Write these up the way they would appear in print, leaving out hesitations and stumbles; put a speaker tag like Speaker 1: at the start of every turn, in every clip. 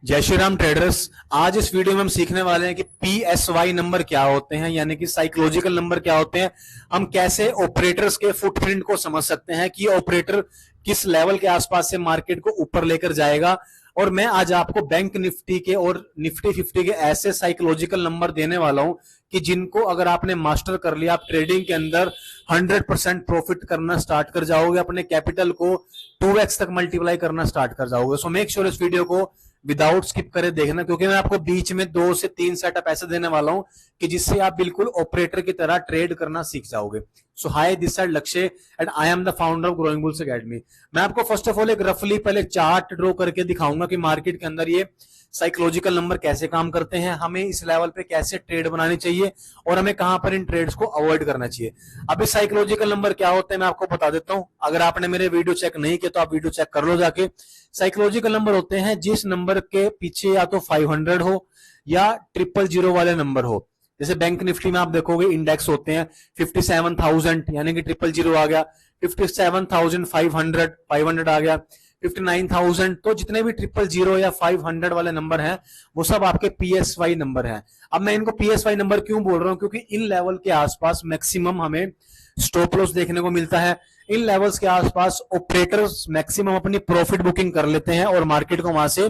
Speaker 1: जय श्री राम ट्रेडर्स। आज इस वीडियो में हम सीखने वाले हैं कि PSY नंबर क्या होते हैं, यानी कि साइकोलॉजिकल नंबर क्या होते हैं। हम कैसे ऑपरेटर्स के फुटप्रिंट को समझ सकते हैं कि ऑपरेटर किस लेवल के आसपास से मार्केट को ऊपर लेकर जाएगा। और मैं आज आपको बैंक निफ्टी के और निफ्टी 50 के ऐसे साइकोलॉजिकल नंबर देने वाला हूं कि जिनको अगर आपने मास्टर कर लिया, आप ट्रेडिंग के अंदर 100% प्रॉफिट करना स्टार्ट कर जाओगे, अपने कैपिटल को 2x तक मल्टीप्लाई करना स्टार्ट कर जाओगे। सो मेक श्योर इस वीडियो को विदाउट स्किप करे देखना, क्योंकि मैं आपको बीच में 2 से 3 सेटअप ऐसे देने वाला हूं कि जिससे आप बिल्कुल ऑपरेटर की तरह ट्रेड करना सीख जाओगे। सो हाय, दिस साइड लक्ष्य and I am the founder of growing bulls academy. मैं आपको फर्स्ट ऑफ ऑल एक रफली पहले चार्ट ड्रॉ करके दिखाऊंगा कि मार्केट के अंदर ये साइकोलॉजिकल नंबर कैसे काम करते हैं, हमें इस लेवल पे कैसे ट्रेड बनानी चाहिए और हमें कहां पर इन ट्रेड्स को अवॉइड करना चाहिए। अब इस साइकोलॉजिकल नंबर क्या होते हैं मैं आपको बता देता हूं। अगर आपने मेरे वीडियो चेक नहीं किया तो आप वीडियो चेक कर लो जाके। साइकोलॉजिकल नंबर होते हैं जिस नंबर के पीछे या तो 500 हो या 000 वाले नंबर हो। जैसे बैंक निफ्टी में आप देखोगे इंडेक्स होते हैं 57,000, यानी कि 000 आ गया। 57,500 500 आ गया। 59,000, तो जितने भी 000 या 500 वाले नंबर हैं वो सब आपके PSY नंबर हैं। अब मैं इनको PSY नंबर क्यों बोल रहा हूं, क्योंकि इन लेवल के आसपास मैक्सिमम हमें स्टॉप लॉस देखने को मिलता है। इन लेवल्स के आसपास ऑपरेटर्स मैक्सिमम अपनी प्रॉफिट बुकिंग कर लेते हैं और मार्केट को वहां से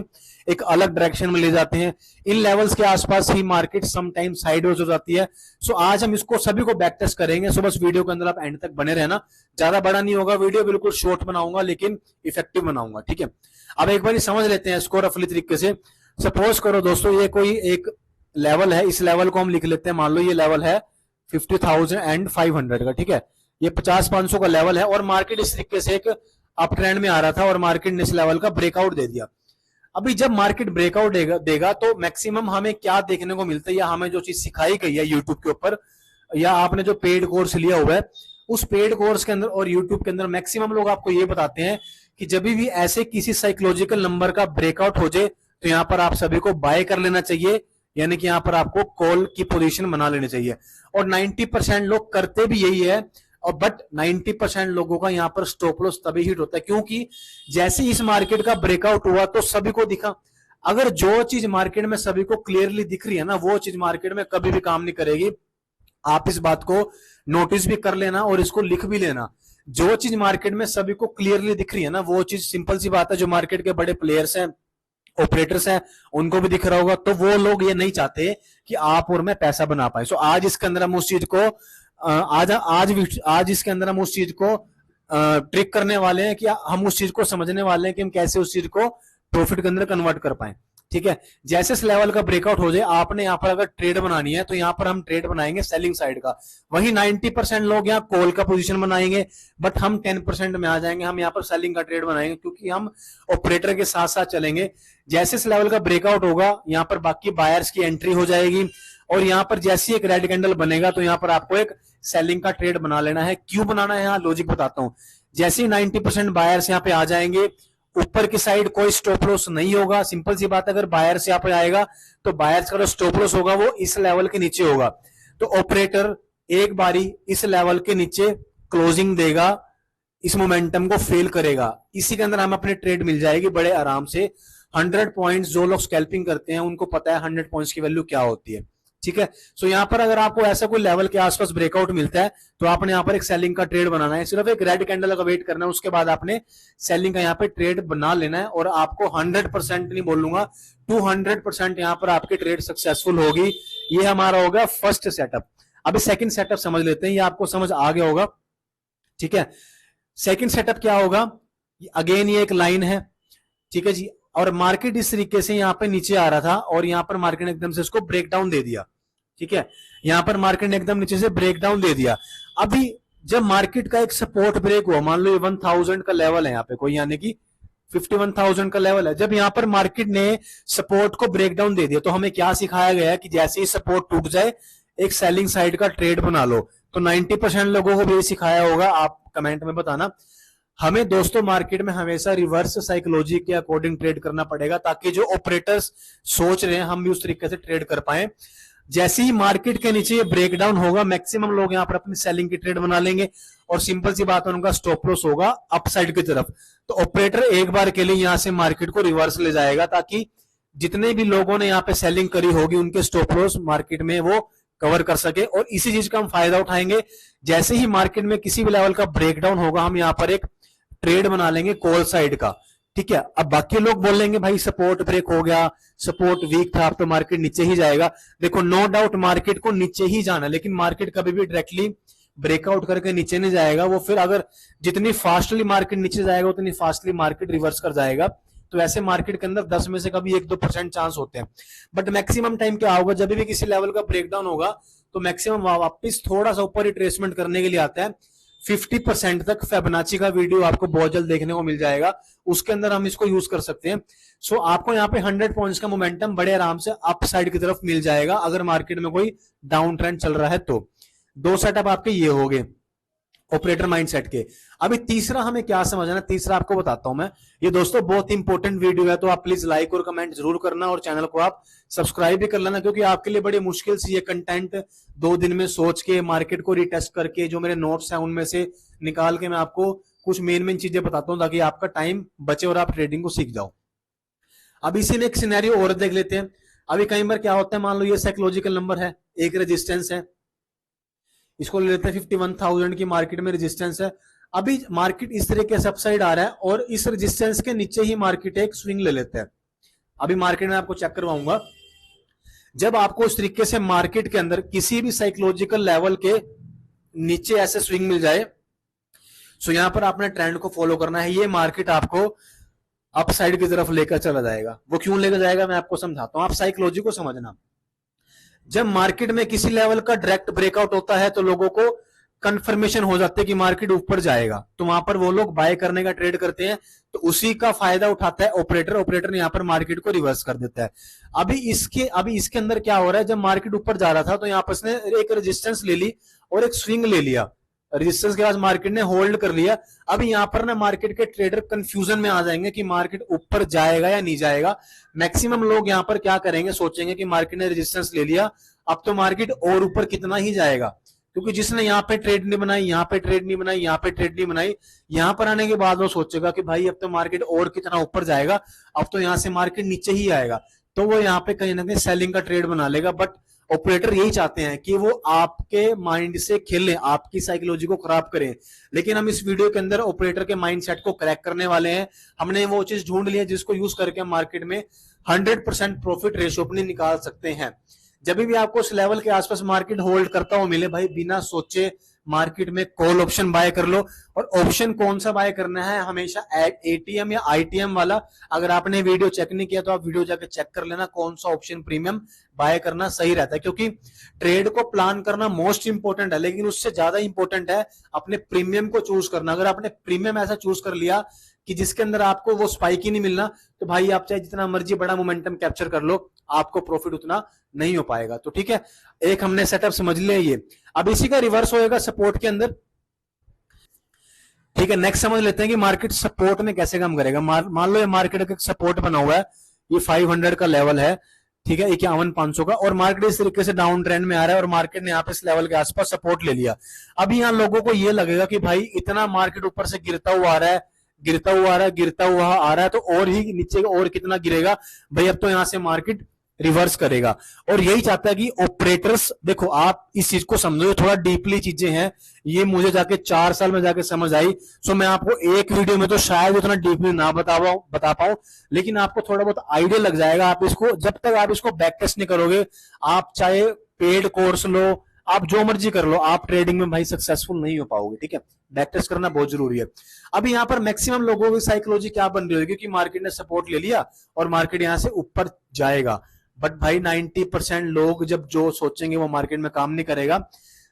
Speaker 1: एक अलग डायरेक्शन में ले जाते हैं। इन लेवल्स के आसपास ही मार्केट समटाइम साइडवेज हो जाती है। सो आज हम इसको सभी को बैक टेस्ट करेंगे। सो बस वीडियो के अंदर आप एंड तक बने रहना, ज्यादा बड़ा नहीं होगा वीडियो, बिल्कुल शॉर्ट बनाऊंगा लेकिन इफेक्टिव बनाऊंगा, ठीक है। अब एक बार समझ लेते हैं इसको रफली तरीके से। सपोज करो दोस्तों ये कोई एक लेवल है, इस लेवल को हम लिख लेते हैं, मान लो ये लेवल है 50,500 का, ठीक है। ये 50-500 का लेवल है और मार्केट इस तरीके से एक अप ट्रेंड में आ रहा था और मार्केट ने इस लेवल का ब्रेकआउट दे दिया। अभी जब मार्केट ब्रेकआउट देगा तो मैक्सिमम हमें क्या देखने को मिलता है, या हमें जो चीज सिखाई गई है यूट्यूब के ऊपर, या आपने जो पेड कोर्स लिया हुआ है उस पेड कोर्स के अंदर और यूट्यूब के अंदर मैक्सिमम लोग आपको ये बताते हैं कि जब भी ऐसे किसी साइकोलॉजिकल नंबर का ब्रेकआउट हो जाए तो यहां पर आप सभी को बाय कर लेना चाहिए, यानी कि यहां पर आपको कॉल की पोजीशन बना लेनी चाहिए। और 90% लोग करते भी यही है, और बट 90% लोगों का यहां पर स्टॉप लॉस तभी हिट होता है क्योंकि जैसे इस मार्केट का ब्रेकआउट हुआ तो सभी को दिखा। अगर जो चीज मार्केट में सभी को क्लियरली दिख रही है ना, वो चीज मार्केट में कभी भी काम नहीं करेगी। आप इस बात को नोटिस भी कर लेना और इसको लिख भी लेना। जो चीज मार्केट में सभी को क्लियरली दिख रही है ना, वो चीज सिंपल सी बात है, जो मार्केट के बड़े प्लेयर्स हैं, ऑपरेटर्स हैं, उनको भी दिख रहा होगा। तो वो लोग ये नहीं चाहते कि आप और मैं पैसा बना पाए। सो आज इसके अंदर हम उस चीज को आज इसके अंदर हम उस चीज को ट्रिक करने वाले हैं कि हम उस चीज को समझने वाले हैं कि हम कैसे उस चीज को प्रॉफिट के अंदर कन्वर्ट कर पाए, ठीक है। जैसे इस लेवल का ब्रेकआउट हो जाए, आपने यहाँ पर अगर ट्रेड बनानी है तो यहाँ पर हम ट्रेड बनाएंगे सेलिंग साइड का। वही 90% लोग यहाँ कॉल का पोजीशन बनाएंगे, बट हम 10% में आ जाएंगे, हम यहाँ पर सेलिंग का ट्रेड बनाएंगे क्योंकि हम ऑपरेटर के साथ साथ चलेंगे। जैसे इस लेवल का ब्रेकआउट होगा यहाँ पर बाकी बायर्स की एंट्री हो जाएगी और यहाँ पर जैसे एक रेड कैंडल बनेगा तो यहाँ पर आपको एक सेलिंग का ट्रेड बना लेना है। क्यों बनाना है, यहाँ लॉजिक बताता हूं। जैसे ही 90% बायर्स यहाँ पे आ जाएंगे, ऊपर की साइड कोई स्टॉप लॉस नहीं होगा। सिंपल सी बात है, अगर बायर्स यहाँ पे आएगा तो बायर्स का जो स्टॉप लॉस होगा वो इस लेवल के नीचे होगा। तो ऑपरेटर एक बारी इस लेवल के नीचे क्लोजिंग देगा, इस मोमेंटम को फेल करेगा, इसी के अंदर हमें अपनी ट्रेड मिल जाएगी बड़े आराम से। 100 पॉइंट्स जो लोग स्कैल्पिंग करते हैं उनको पता है 100 पॉइंट्स की वैल्यू क्या होती है, ठीक है। सो यहाँ पर अगर आपको ऐसा कोई लेवल के आसपास ब्रेकआउट मिलता है तो आपने यहाँ पर एक सेलिंग का ट्रेड बनाना है। सिर्फ एक रेड कैंडल का वेट करना है, उसके बाद आपने सेलिंग का यहाँ पे ट्रेड बना लेना है और आपको 100% नहीं बोलूंगा, 200% यहाँ पर आपकी ट्रेड सक्सेसफुल होगी। ये हमारा होगा फर्स्ट सेटअप। अभी सेकंड सेटअप समझ लेते हैं, ये आपको समझ आ गया होगा, ठीक है। सेकंड सेटअप क्या होगा, अगेन ये एक लाइन है, ठीक है जी, और मार्केट इस तरीके से यहाँ पे नीचे आ रहा था और यहाँ पर मार्केट ने एकदम से इसको ब्रेकडाउन दे दिया, ठीक है। यहाँ पर मार्केट ने एकदम नीचे से ब्रेकडाउन दे दिया। अभी जब मार्केट का एक सपोर्ट ब्रेक हुआ, मान लो ये 1000 का लेवल है यहाँ पे कोई, यानी कि 51,000 का लेवल है, जब यहाँ पर मार्केट ने सपोर्ट को ब्रेकडाउन दे दिया तो हमें क्या सिखाया गया है कि जैसे ही सपोर्ट टूट जाए एक सेलिंग साइड का ट्रेड बना लो। तो 90% लोगों को भी सिखाया होगा, आप कमेंट में बताना। हमें दोस्तों मार्केट में हमेशा रिवर्स साइकोलॉजी के अकॉर्डिंग ट्रेड करना पड़ेगा ताकि जो ऑपरेटर्स सोच रहे हैं हम भी उस तरीके से ट्रेड कर पाए। जैसे ही मार्केट के नीचे ये ब्रेकडाउन होगा, मैक्सिमम लोग यहाँ पर अपनी सेलिंग की ट्रेड बना लेंगे और सिंपल सी बात है उनका स्टॉप लॉस होगा अपसाइड की तरफ। तो ऑपरेटर एक बार के लिए यहाँ से मार्केट को रिवर्स ले जाएगा ताकि जितने भी लोगों ने यहाँ पे सेलिंग करी होगी उनके स्टॉप लॉस मार्केट में वो कवर कर सके, और इसी चीज का हम फायदा उठाएंगे। जैसे ही मार्केट में किसी भी लेवल का ब्रेकडाउन होगा, हम यहाँ पर एक ट्रेड बना लेंगे कॉल साइड का, ठीक है। अब बाकी लोग बोल लेंगे भाई सपोर्ट ब्रेक हो गया, सपोर्ट वीक था, अब तो मार्केट नीचे ही जाएगा। देखो नो डाउट मार्केट को नीचे ही जाना, लेकिन मार्केट कभी भी डायरेक्टली ब्रेकआउट करके नीचे नहीं जाएगा। वो फिर अगर जितनी फास्टली मार्केट नीचे जाएगा उतनी फास्टली मार्केट रिवर्स कर जाएगा। तो ऐसे मार्केट के अंदर 10 में से कभी 1-2% चांस होते हैं, बट मैक्सिमम टाइम क्या होगा, जब भी किसी लेवल का ब्रेकडाउन होगा तो मैक्सिमम वापस थोड़ा सा ऊपर रिट्रेसमेंट करने के लिए आता है। 50% तक फिबोनाची का वीडियो आपको बहुत जल्द देखने को मिल जाएगा, उसके अंदर हम इसको यूज कर सकते हैं। सो आपको यहाँ पे 100 पॉइंट्स का मोमेंटम बड़े आराम से अप साइड की तरफ मिल जाएगा अगर मार्केट में कोई डाउन ट्रेंड चल रहा है तो। दो सेटअप आपके ये हो गए ऑपरेटर माइंडसेट के। अभी तीसरा हमें क्या समझना है, तीसरा आपको बताता हूं मैं। ये दोस्तों बहुत इंपॉर्टेंट वीडियो है, तो आप प्लीज लाइक और कमेंट जरूर करना और चैनल को आप सब्सक्राइब भी कर लेना, क्योंकि आपके लिए बड़ी मुश्किल से ये कंटेंट 2 दिन में सोच के मार्केट को रिटेस्ट करके जो मेरे नोट्स हैं उनमें से निकाल के मैं आपको कुछ मेन चीजें बताता हूं ताकि आपका टाइम बचे और आप ट्रेडिंग को सीख जाओ। अब इसी में एक सिनेरियो और देख लेते हैं। अभी कई बार क्या होता है, मान लो ये साइकोलॉजिकल नंबर है, एक रेजिस्टेंस है, इसको ले लेते हैं 51,000 की मार्केट में रेजिस्टेंस है। अभी मार्केट इस तरीके से अपसाइड आ रहा है और इस रेजिस्टेंस के नीचे ही मार्केट एक स्विंग ले लेते हैं। अभी मार्केट में आपको चेक करवाऊंगा, जब आपको इस तरीके से मार्केट के अंदर किसी भी साइकोलॉजिकल लेवल के नीचे ऐसे स्विंग मिल जाए, सो यहां पर आपने ट्रेंड को फॉलो करना है। ये मार्केट आपको अपसाइड की तरफ लेकर चला जाएगा। वो क्यों लेकर जाएगा मैं आपको समझाता हूं, आप साइकोलॉजी को समझना। जब मार्केट में किसी लेवल का डायरेक्ट ब्रेकआउट होता है तो लोगों को कंफर्मेशन हो जाती है कि मार्केट ऊपर जाएगा, तो वहां पर वो लोग बाय करने का ट्रेड करते हैं, तो उसी का फायदा उठाता है ऑपरेटर। ऑपरेटर यहाँ पर मार्केट को रिवर्स कर देता है। अभी इसके अंदर क्या हो रहा है, जब मार्केट ऊपर जा रहा था तो यहाँ पर इसने एक रेजिस्टेंस ले ली और एक स्विंग ले लिया। रेजिस्टेंस के बाद मार्केट ने होल्ड कर लिया। अब यहाँ पर ना मार्केट के ट्रेडर कंफ्यूजन में आ जाएंगे कि मार्केट ऊपर जाएगा या नहीं जाएगा। मैक्सिमम लोग यहाँ पर क्या करेंगे, सोचेंगे कि मार्केट ने रेजिस्टेंस ले लिया, अब तो मार्केट और ऊपर कितना ही जाएगा, क्योंकि जिसने यहाँ पे ट्रेड नहीं बनाई, यहाँ पे ट्रेड नहीं बनाई, यहाँ पे ट्रेड नहीं बनाई, यहाँ पर आने के बाद वो सोचेगा कि भाई अब तो मार्केट और कितना ऊपर जाएगा, अब तो यहाँ से मार्केट नीचे ही आएगा, तो वो यहाँ पे कहीं ना कहीं सेलिंग का ट्रेड बना लेगा। बट ऑपरेटर यही चाहते हैं कि वो आपके माइंड से खेलें, आपकी साइकोलॉजी को खराब करें। लेकिन हम इस वीडियो के अंदर ऑपरेटर के माइंडसेट को क्रैक करने वाले हैं। हमने वो चीज ढूंढ ली है जिसको यूज करके हम मार्केट में 100% प्रॉफिट रेशियो अपनी निकाल सकते हैं। जब भी आपको उस लेवल के आसपास मार्केट होल्ड करता हुआ मिले, भाई बिना सोचे मार्केट में कॉल ऑप्शन बाय कर लो। और ऑप्शन कौन सा बाय करना है, हमेशा एटीएम या आईटीएम वाला। अगर आपने वीडियो चेक नहीं किया तो आप वीडियो जाकर चेक कर लेना कौन सा ऑप्शन प्रीमियम बाय करना सही रहता है, क्योंकि ट्रेड को प्लान करना मोस्ट इंपोर्टेंट है, लेकिन उससे ज्यादा इंपोर्टेंट है अपने प्रीमियम को चूज करना। अगर आपने प्रीमियम ऐसा चूज कर लिया कि जिसके अंदर आपको वो स्पाइक ही नहीं मिलना, तो भाई आप चाहे जितना मर्जी बड़ा मोमेंटम कैप्चर कर लो, आपको प्रॉफिट उतना नहीं हो पाएगा। तो ठीक है, एक हमने सेटअप समझ लिया ये। अब इसी का रिवर्स होएगा सपोर्ट के अंदर। ठीक है, नेक्स्ट समझ लेते हैं कि मार्केट सपोर्ट में कैसे काम करेगा। मान लो ये मार्केट का सपोर्ट बना हुआ है, ये 500 का लेवल है, ठीक है, 51,500 का, और मार्केट इस तरीके से डाउन ट्रेंड में आ रहा है और मार्केट ने यहाँ पे इस लेवल के आसपास सपोर्ट ले लिया। अभी यहाँ लोगों को ये लगेगा कि भाई इतना मार्केट ऊपर से गिरता हुआ आ रहा है, गिरता हुआ आ रहा है, तो और ही नीचे और कितना गिरेगा भाई, अब तो यहां से मार्केट रिवर्स करेगा। और यही चाहता है कि ऑपरेटर्स, देखो आप इस चीज को समझो, थोड़ा डीपली चीजें हैं, ये मुझे जाके 4 साल में जाके समझ आई। सो मैं आपको एक वीडियो में तो शायद उतना डीपली ना बता पाऊं, लेकिन आपको थोड़ा बहुत आइडिया लग जाएगा। आप इसको, जब तक आप इसको बैक टेस्ट नहीं करोगे, आप चाहे पेड कोर्स लो, आप जो मर्जी कर लो, आप ट्रेडिंग में भाई सक्सेसफुल नहीं हो पाओगे। ठीक है, बैक टेस्ट करना बहुत जरूरी है। अभी यहाँ पर मैक्सिमम लोगों की साइकोलॉजी क्या बन रही होगी कि मार्केट ने सपोर्ट ले लिया और मार्केट यहां से ऊपर जाएगा। बट भाई 90% लोग जब जो सोचेंगे वो मार्केट में काम नहीं करेगा।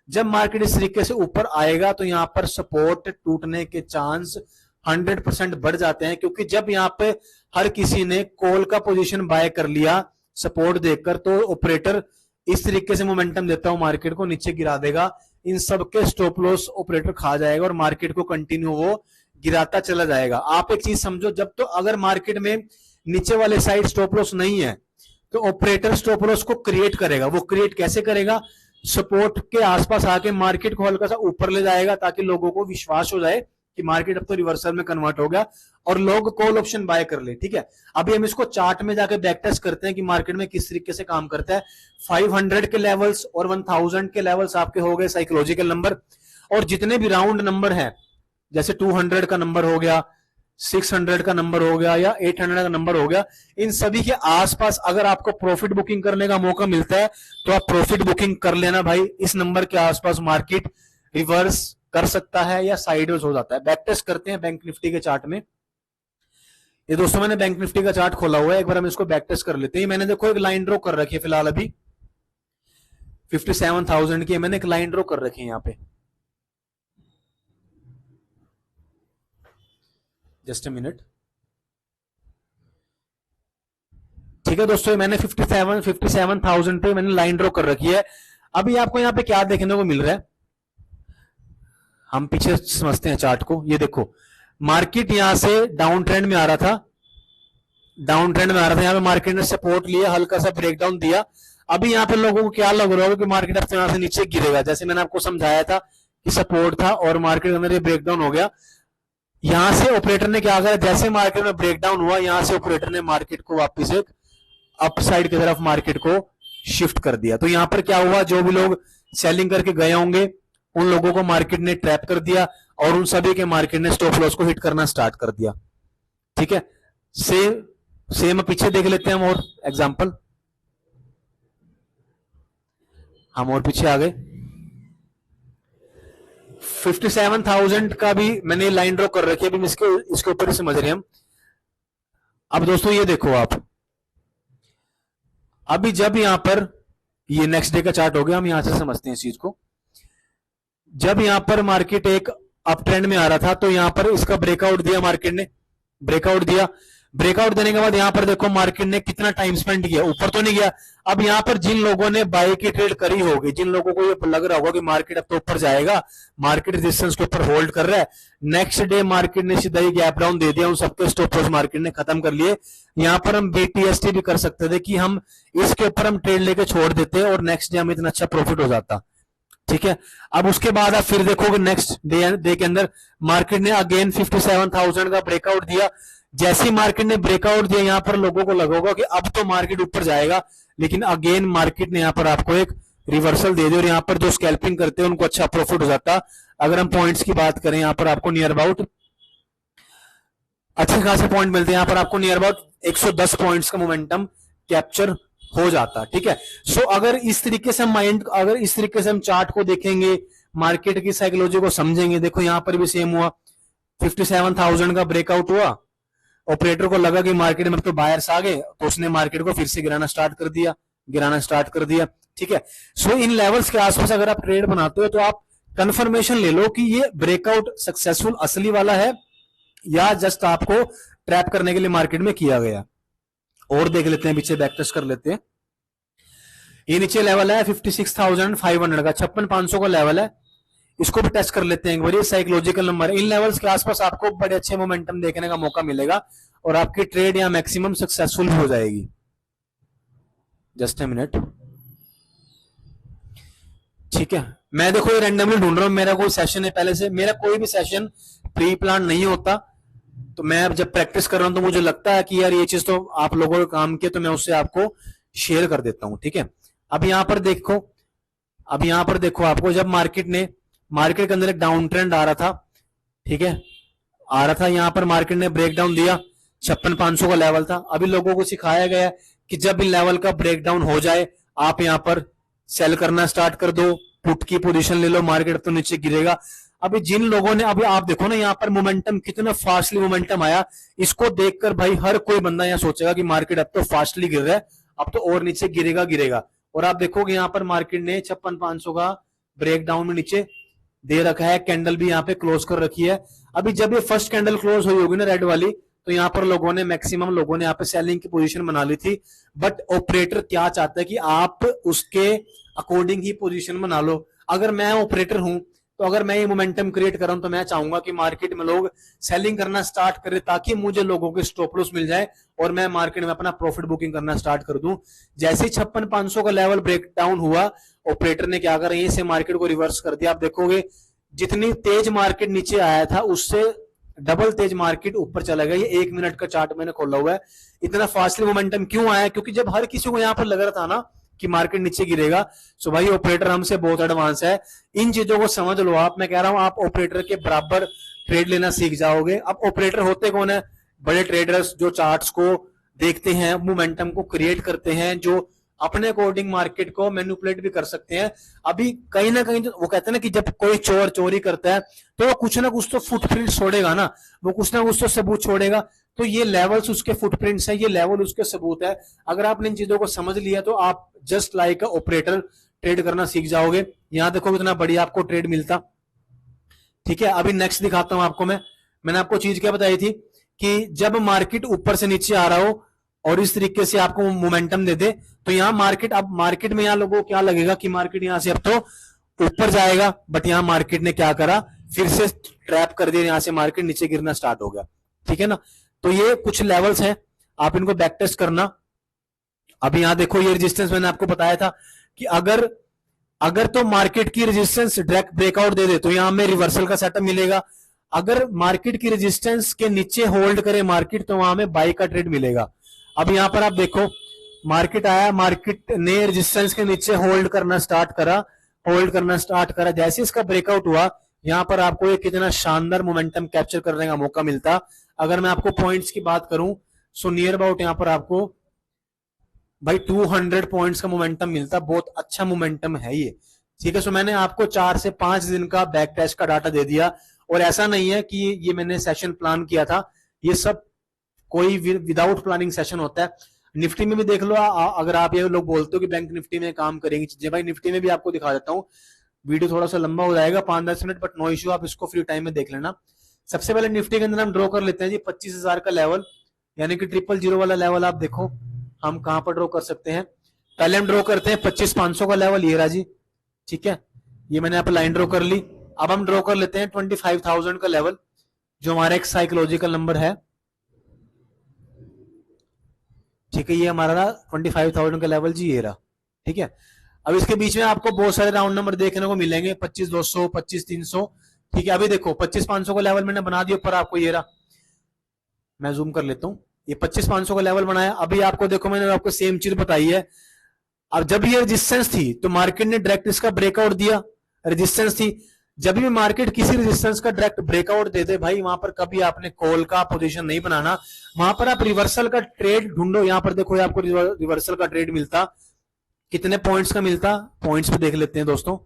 Speaker 1: जब मार्केट इस तरीके से ऊपर आएगा तो यहाँ पर सपोर्ट टूटने के चांस 100% बढ़ जाते हैं, क्योंकि जब यहाँ पे हर किसी ने कॉल का पोजीशन बाय कर लिया सपोर्ट देखकर, तो ऑपरेटर इस तरीके से मोमेंटम देता हूं मार्केट को नीचे गिरा देगा। इन सबके स्टॉप लॉस ऑपरेटर खा जाएगा और मार्केट को कंटिन्यू वो गिराता चला जाएगा। आप एक चीज समझो, जब तो अगर मार्केट में नीचे वाले साइड स्टॉप लॉस नहीं है तो ऑपरेटर स्टॉप लॉस को क्रिएट करेगा। वो क्रिएट कैसे करेगा, सपोर्ट के आसपास आके मार्केट को हल्का सा ऊपर ले जाएगा ताकि लोगों को विश्वास हो जाए कि मार्केट अब तो रिवर्सल में कन्वर्ट हो गया और लोग कॉल ऑप्शन बाय कर ले। ठीक है, अभी हम इसको चार्ट में जाके बैक टेस्ट करते हैं कि मार्केट में किस तरीके से काम करता है। 500 के लेवल्स और 1000 के लेवल्स आपके हो गए साइकोलॉजिकल नंबर, और जितने भी राउंड नंबर है जैसे 200 का नंबर हो गया, 600 का नंबर हो गया या 800 का नंबर हो गया, इन सभी के आसपास अगर आपको प्रॉफिट बुकिंग करने का मौका मिलता है तो आप प्रॉफिट बुकिंग कर लेना भाई। इस नंबर के आसपास मार्केट रिवर्स कर सकता है या साइडवेज हो जाता है। बैक टेस्ट करते हैं बैंक निफ्टी के चार्ट में। ये दोस्तों मैंने बैंक निफ्टी का चार्ट खोला हुआ है, एक बार हम इसको बैक टेस्ट कर लेते हैं। मैंने देखो एक लाइन ड्रॉ कर रखी है फिलहाल अभी 57,000 की मैंने एक लाइन ड्रॉ कर रखी है यहाँ पे। Just a minute. ठीक है दोस्तों, मैंने 57,000 पे मैंने लाइन ड्रॉ कर रखी है। अभी आपको यहाँ पे क्या देखने को मिल रहा है, हम पीछे समझते हैं चार्ट को। ये देखो मार्केट यहां से डाउन ट्रेंड में आ रहा था, डाउन ट्रेंड में आ रहा था, यहाँ पे मार्केट ने सपोर्ट लिया, हल्का सा ब्रेकडाउन दिया। अभी यहाँ पे लोगों को क्या लग रहा होगा कि मार्केट अब यहां से नीचे गिरेगा, जैसे मैंने आपको समझाया था कि सपोर्ट था और मार्केट के अंदर ये ब्रेकडाउन हो गया। यहां से ऑपरेटर ने क्या करा, जैसे मार्केट में ब्रेकडाउन हुआ यहां से ऑपरेटर ने मार्केट को वापस एक अपसाइड की तरफ मार्केट को शिफ्ट कर दिया। तो यहां पर क्या हुआ, जो भी लोग सेलिंग करके गए होंगे उन लोगों को मार्केट ने ट्रैप कर दिया और उन सभी के मार्केट ने स्टॉप लॉस को हिट करना स्टार्ट कर दिया। ठीक है, सेम पीछे देख लेते हैं हम और एग्जांपल। हम और पीछे आ गए, 57,000 का भी मैंने लाइन ड्रॉ कर रखी है, अभी इसके ऊपर ही समझ रहे हैं हम। अब दोस्तों ये देखो आप, अभी जब यहां पर ये नेक्स्ट डे का चार्ट हो गया, हम यहां से समझते हैं इस चीज को। जब यहां पर मार्केट एक अप ट्रेंड में आ रहा था तो यहां पर इसका ब्रेकआउट दिया, मार्केट ने ब्रेकआउट दिया। ब्रेकआउट देने के बाद यहां पर देखो मार्केट ने कितना टाइम स्पेंड किया, ऊपर तो नहीं गया। अब यहां पर जिन लोगों ने बाय की ट्रेड करी होगी, जिन लोगों को ये लग रहा होगा कि मार्केट अब तो ऊपर जाएगा, मार्केट रेजिस्टेंस के ऊपर होल्ड कर रहा है, नेक्स्ट डे मार्केट ने सीधा ही गैप डाउन दे दिया, उन सबके स्टॉप लॉस मार्केट ने खत्म कर लिए। यहां पर हम BTST भी कर सकते थे कि हम इसके ऊपर हम ट्रेड लेके छोड़ देते और नेक्स्ट डे हमें इतना अच्छा प्रॉफिट हो जाता। ठीक है, अब उसके बाद आप फिर देखोगे नेक्स्ट डे के अंदर मार्केट ने अगेन 57,000 का ब्रेकआउट दिया। जैसे ही मार्केट ने ब्रेकआउट दिया यहां पर लोगों को लगा होगा कि अब तो मार्केट ऊपर जाएगा, लेकिन अगेन मार्केट ने यहां पर आपको एक रिवर्सल दे दी और यहां पर जो स्कैल्पिंग करते हैं उनको अच्छा प्रॉफिट हो जाता। अगर हम पॉइंट्स की बात करें, यहां पर आपको नियर अबाउट अच्छे खासे पॉइंट मिलते हैं, यहां पर आपको नियर अबाउट 110 पॉइंट्स का मोमेंटम कैप्चर हो जाता। ठीक है, सो अगर इस तरीके से अगर इस तरीके से हम चार्ट को देखेंगे, मार्केट की साइकोलॉजी को समझेंगे, देखो यहां पर भी सेम हुआ, 57,000 का ब्रेकआउट हुआ, ऑपरेटर को लगा कि मार्केट में तो बायर्स आ गए, तो उसने मार्केट को फिर से गिराना स्टार्ट कर दिया। ठीक है, सो इन लेवल्स के आसपास अगर आप ट्रेड बनाते हो तो आप कंफर्मेशन ले लो कि ये ब्रेकआउट सक्सेसफुल असली वाला है या जस्ट आपको ट्रैप करने के लिए मार्केट में किया गया। और देख लेते हैं, पीछे बैक टेस्ट कर लेते हैं। ये नीचे लेवल है 56,500 का, 56,500 का लेवल है, इसको भी टेस्ट कर लेते हैं एक बार। ये साइकोलॉजिकल नंबर है, इन लेवल्स के आसपास आपको बड़े अच्छे मोमेंटम देखने का मौका मिलेगा और आपकी ट्रेड या मैक्सिमम सक्सेसफुल हो जाएगी। Just a minute. ठीक है, मैं देखो ये रैंडमली ढूंढ रहा हूं, मेरा कोई सेशन है पहले से, मेरा कोई भी सेशन प्री प्लान नहीं होता, तो मैं अब जब प्रैक्टिस कर रहा हूं तो मुझे लगता है कि यार ये चीज तो आप लोगों ने काम किया, तो मैं उससे आपको शेयर कर देता हूं। ठीक है, अब यहां पर देखो आपको जब मार्केट के अंदर एक डाउन ट्रेंड आ रहा था, ठीक है, आ रहा था, यहां पर मार्केट ने ब्रेकडाउन दिया, 56,500 का लेवल था। अभी लोगों को सिखाया गया कि जब इन लेवल का ब्रेकडाउन हो जाए आप यहां पर सेल करना स्टार्ट कर दो, पुट की पोजीशन ले लो, मार्केट तो नीचे गिरेगा। अभी जिन लोगों ने, अभी आप देखो ना यहां पर मोमेंटम कितना फास्टली मोमेंटम आया, इसको देखकर भाई हर कोई बंदा यहां सोचेगा कि मार्केट अब तो फास्टली गिर रहा है, अब तो और नीचे गिरेगा। और आप देखोगे यहां पर मार्केट ने 56,500 का ब्रेकडाउन में नीचे दे रखा है, कैंडल भी यहाँ पे क्लोज कर रखी है। अभी जब ये फर्स्ट कैंडल क्लोज हुई होगी ना रेड वाली, तो यहाँ पर मैक्सिमम लोगों ने यहाँ पे सेलिंग की पोजीशन बना ली थी। बट ऑपरेटर क्या चाहता है कि आप उसके अकॉर्डिंग ही पोजीशन बना लो। अगर मैं ऑपरेटर हूं तो अगर मैं ये मोमेंटम क्रिएट कर रहा हूं तो मैं चाहूंगा कि मार्केट में लोग सेलिंग करना स्टार्ट करें, ताकि मुझे लोगों के स्टॉप लॉस मिल जाए और मैं मार्केट में अपना प्रॉफिट बुकिंग करना स्टार्ट कर दूं। जैसे ही 56,500 का लेवल ब्रेक डाउन हुआ, ऑपरेटर ने क्या करा, यहीं से मार्केट को रिवर्स कर दिया। आप देखोगे जितनी तेज मार्केट नीचे आया था उससे डबल तेज मार्केट ऊपर चला गया। ये 1 मिनट का चार्ट मैंने खोला हुआ है। इतना फास्टली मोमेंटम क्यों आया? क्योंकि जब हर किसी को यहाँ पर लग रहा था ना कि मार्केट नीचे गिरेगा, सो भाई ऑपरेटर हमसे बहुत एडवांस है। इन चीजों को समझ लो आप। मैं कह रहा हूं आप ऑपरेटर के बराबर ट्रेड लेना सीख जाओगे। अब ऑपरेटर होते कौन है? बड़े ट्रेडर्स जो चार्ट्स को देखते हैं, मोमेंटम को क्रिएट करते हैं, जो अपने अकॉर्डिंग मार्केट को मैनिपुलेट भी कर सकते हैं। अभी कहीं ना कहीं वो कहते हैं ना कि जब कोई चोर चोरी करता है तो वो कुछ ना कुछ तो फुटप्रिंट छोड़ेगा ना, वो कुछ ना कुछ तो सबूत छोड़ेगा। तो ये लेवल्स उसके फुटप्रिंट्स है, ये लेवल उसके सबूत है। अगर आपने इन चीजों को समझ लिया तो आप जस्ट लाइक ऑपरेटर ट्रेड करना सीख जाओगे। यहां देखो कितना बढ़िया आपको ट्रेड मिलता। ठीक है, अभी नेक्स्ट दिखाता हूं आपको। मैंने आपको चीज क्या बताई थी कि जब मार्केट ऊपर से नीचे आ रहा हो और इस तरीके से आपको मोमेंटम दे दे, तो यहाँ मार्केट, अब मार्केट में यहाँ लोगों को क्या लगेगा कि मार्केट यहां से अब तो ऊपर जाएगा, बट यहाँ मार्केट ने क्या करा, फिर से ट्रैप कर दिया, यहां से मार्केट नीचे गिरना स्टार्ट हो गया। ठीक है ना, तो ये कुछ लेवल्स हैं, आप इनको बैक टेस्ट करना। अभी यहां देखो ये रेजिस्टेंस मैंने आपको बताया था कि अगर तो मार्केट की रेजिस्टेंस डायरेक्ट ब्रेकआउट दे दे तो यहां में रिवर्सल का सेटअप मिलेगा। अगर मार्केट की रेजिस्टेंस के नीचे होल्ड करे मार्केट तो वहां में बाई का ट्रेड मिलेगा। अब यहां पर आप देखो मार्केट आया, मार्केट ने रेजिस्टेंस के नीचे होल्ड करना स्टार्ट करा। जैसे इसका ब्रेकआउट हुआ यहां पर आपको एक कितना शानदार मोमेंटम कैप्चर करने का मौका मिलता। अगर मैं आपको पॉइंट्स की बात करूं सो नियर अबाउट यहां पर आपको भाई 200 पॉइंट्स का मोमेंटम मिलता। बहुत अच्छा मोमेंटम है ये। ठीक है, सो मैंने आपको 4 से 5 दिन का बैक टेस्ट का डाटा दे दिया। और ऐसा नहीं है कि ये मैंने सेशन प्लान किया था, ये सब कोई विदाउट प्लानिंग सेशन होता है। निफ्टी में भी देख लो, अगर आप ये लोग बोलते हो कि बैंक निफ्टी में काम करेंगी चीजें, भाई निफ्टी में भी आपको दिखा देता हूँ। वीडियो थोड़ा सा लंबा हो जाएगा 5-10 मिनट, बट नो इश्यू, आप इसको फ्री टाइम में देख लेना। सबसे पहले निफ्टी के अंदर हम ड्रॉ कर लेते हैं जी 25,000 का लेवल, यानी कि 000 वाला लेवल। आप देखो हम कहां पर ड्रॉ कर सकते हैं। पहले हम ड्रॉ करते हैं 25,500 का लेवल, ये रहा जी। ठीक है, ये मैंने आप लाइन ड्रॉ कर ली। अब हम ड्रॉ कर लेते हैं 25,000 का लेवल, जो हमारा एक साइकोलॉजिकल नंबर है। ठीक है, ये हमारा 25,000 का लेवल जी, ये रहा। ठीक है, अब इसके बीच में आपको बहुत सारे राउंड नंबर देखने को मिलेंगे, 25,200, 25,300। ठीक है, अभी देखो 25,500 का लेवल मैंने बना दिया ऊपर आपको, ये रहा। मैं जूम कर लेता हूं, ये 25,500 का लेवल बनाया। अभी आपको देखो मैंने आपको सेम चीज बताई है। अब जब ये रेजिस्टेंस थी तो मार्केट ने डायरेक्ट इसका ब्रेकआउट दिया, रेजिस्टेंस थी। जब भी मार्केट किसी रेजिस्टेंस का डायरेक्ट ब्रेकआउट दे दे भाई, वहां पर कभी आपने कॉल का पोजीशन नहीं बनाना, वहां पर आप रिवर्सल का ट्रेड ढूंढो। यहां पर देखो आपको रिवर्सल का ट्रेड मिलता, कितने पॉइंट्स का मिलता, पॉइंट्स पे देख लेते हैं दोस्तों।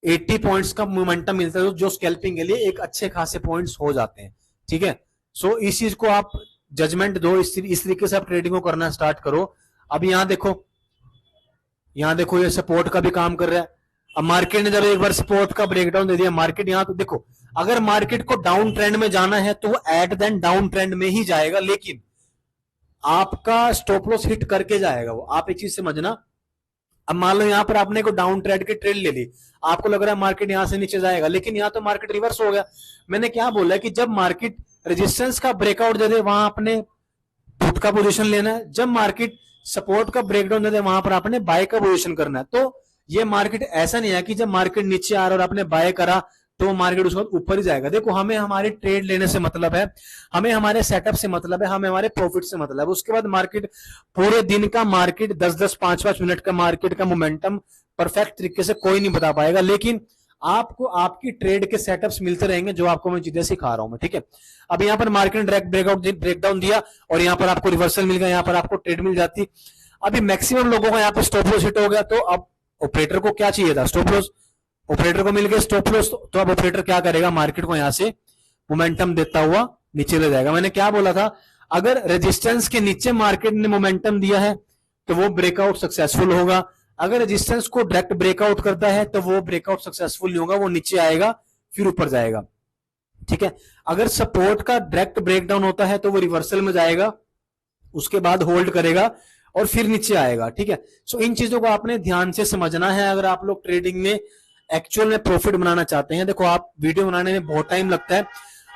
Speaker 1: 80 पॉइंट्स का मोमेंटम मिलता है, जो स्कैल्पिंग के लिए एक अच्छे खासे पॉइंट्स हो जाते हैं। ठीक है, सो इस चीज को आप जजमेंट दो, इस तरीके से आप ट्रेडिंग को करना स्टार्ट करो। अब यहां देखो ये सपोर्ट का भी काम कर रहा है। अब मार्केट ने जब एक बार सपोर्ट का ब्रेकडाउन दे दिया, मार्केट यहां तो देखो, अगर मार्केट को डाउन ट्रेंड में जाना है तो वो एट देन डाउन ट्रेंड में ही जाएगा, लेकिन आपका स्टॉप लॉस हिट करके जाएगा वो। आप एक चीज समझना, अब मान लो यहां पर आपने को डाउन ट्रेंड की ट्रेड ले ली, आपको लग रहा है मार्केट यहां से नीचे जाएगा, लेकिन यहां तो मार्केट रिवर्स हो गया। मैंने क्या बोला कि जब मार्केट रेजिस्टेंस का ब्रेकआउट दे दे वहां आपने पुट का पोजीशन लेना है, जब मार्केट सपोर्ट का ब्रेकडाउन दे दे वहां पर आपने बाय का पोजीशन करना है। तो ये मार्केट ऐसा नहीं है कि जब मार्केट नीचे आ रहा और आपने बाय करा तो मार्केट उसके बाद ऊपर ही जाएगा। देखो हमें हमारे ट्रेड लेने से मतलब है, हमें हमारे सेटअप से मतलब है, हमें हमारे प्रॉफिट से मतलब है। उसके बाद मार्केट पूरे दिन का, मार्केट 10-10, 5-5 मिनट का मार्केट का मोमेंटम परफेक्ट तरीके से कोई नहीं बता पाएगा, लेकिन आपको आपकी ट्रेड के सेटअप्स मिलते रहेंगे, जो आपको मैं चीजें सिखा रहा हूं मैं। ठीक है, अब यहां पर मार्केट डायरेक्ट ब्रेकडाउन दिया और यहां पर आपको रिवर्सल मिल गया, यहां पर आपको ट्रेड मिल जाती। अभी मैक्सिमम लोगों का यहाँ पर स्टॉप लॉस हिट हो गया, तो अब ऑपरेटर को क्या चाहिए था, स्टॉप लॉस। ऑपरेटर को मिल गया स्टॉप लॉस, तो अब ऑपरेटर क्या करेगा, मार्केट को यहां से मोमेंटम देता हुआ नीचे ले जाएगा। मैंने क्या बोला था, अगर रेजिस्टेंस के नीचे मार्केट ने मोमेंटम दिया है तो वो ब्रेकआउट सक्सेसफुल होगा। अगर रेजिस्टेंस को डायरेक्ट ब्रेकआउट करता है तो वो ब्रेकआउट सक्सेसफुल नहीं होगा, वो नीचे आएगा फिर ऊपर जाएगा। ठीक है, अगर सपोर्ट का डायरेक्ट ब्रेकडाउन होता है तो वो रिवर्सल में जाएगा, उसके बाद होल्ड करेगा और फिर नीचे आएगा। ठीक है, सो इन चीजों को आपने ध्यान से समझना है अगर आप लोग ट्रेडिंग में एक्चुअल में प्रॉफिट बनाना चाहते हैं। देखो आप वीडियो बनाने में बहुत टाइम लगता है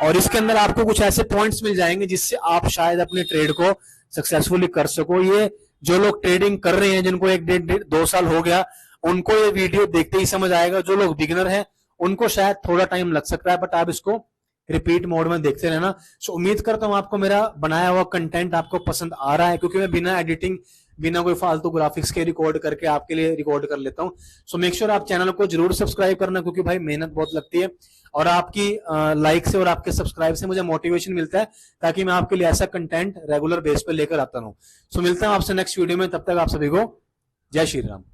Speaker 1: और इसके अंदर आपको कुछ ऐसे पॉइंट्स मिल जाएंगे जिससे आप शायद अपने ट्रेड को सक्सेसफुली कर सको। ये जो लोग ट्रेडिंग कर रहे हैं, जिनको 1-1.5-2 साल हो गया, उनको ये वीडियो देखते ही समझ आएगा। जो लोग बिगिनर हैं उनको शायद थोड़ा टाइम लग सकता है, बट आप इसको रिपीट मोड में देखते रहना। सो उम्मीद करता हूं आपको मेरा बनाया हुआ कंटेंट आपको पसंद आ रहा है, क्योंकि मैं बिना एडिटिंग, बिना कोई फालतू ग्राफिक्स के रिकॉर्ड करके आपके लिए रिकॉर्ड कर लेता हूं। सो मेक श्योर आप चैनल को जरूर सब्सक्राइब करना, क्योंकि भाई मेहनत बहुत लगती है, और आपकी लाइक से और आपके सब्सक्राइब से मुझे मोटिवेशन मिलता है, ताकि मैं आपके लिए ऐसा कंटेंट रेगुलर बेस पे लेकर आता रहूं। सो मिलता हूं आपसे नेक्स्ट वीडियो में, तब तक आप सभी को जय श्री राम।